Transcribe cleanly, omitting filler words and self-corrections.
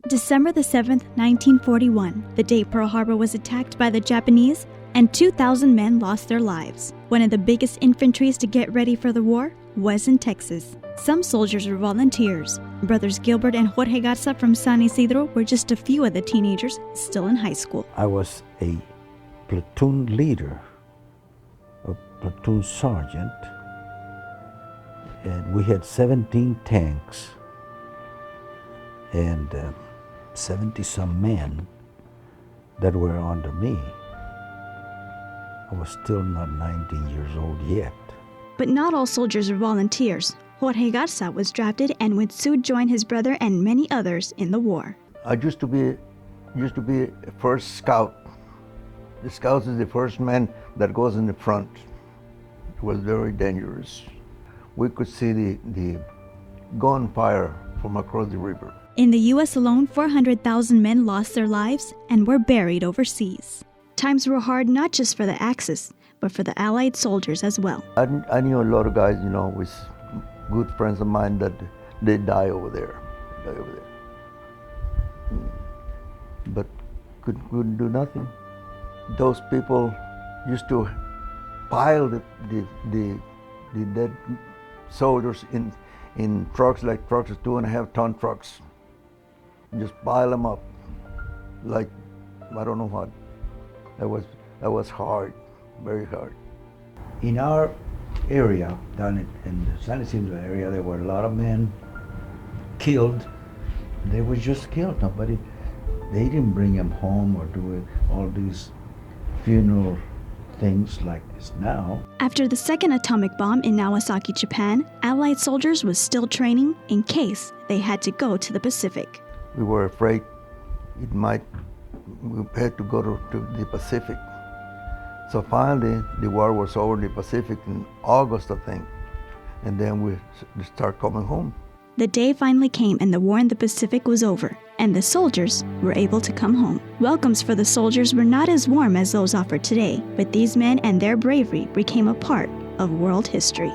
December the 7th, 1941, the day Pearl Harbor was attacked by the Japanese, and 2,000 men lost their lives. One of the biggest infantries to get ready for the war was in Texas. Some soldiers were volunteers. Brothers Gilbert and Jorge Garza from San Isidro were just a few of the teenagers still in high school. I was a platoon leader, a platoon sergeant, and we had 17 tanks and 70-some men that were under me. I was still not 19 years old yet. But not all soldiers are volunteers. Jorge Garza was drafted and would soon join his brother and many others in the war. I used to be a first scout. The scout is the first man that goes in the front. It was very dangerous. We could see the gunfire from across the river. In the U.S. alone, 400,000 men lost their lives and were buried overseas. Times were hard not just for the Axis, but for the Allied soldiers as well. I knew a lot of guys, with good friends of mine that they die over there. But couldn't do nothing. Those people used to pile the dead soldiers in trucks, like trucks, 2.5-ton trucks. Just pile them up, like I don't know what. That was hard, very hard. In our area, down in the San Isidro area, there were a lot of men killed. They were just killed. They didn't bring them home or do all these funeral things like this now. After the second atomic bomb in Nagasaki, Japan, Allied soldiers were still training in case they had to go to the Pacific. We were afraid we had to go to the Pacific. So finally, the war was over in the Pacific in August, I think, and then we start coming home. The day finally came and the war in the Pacific was over, and the soldiers were able to come home. Welcomes for the soldiers were not as warm as those offered today, but these men and their bravery became a part of world history.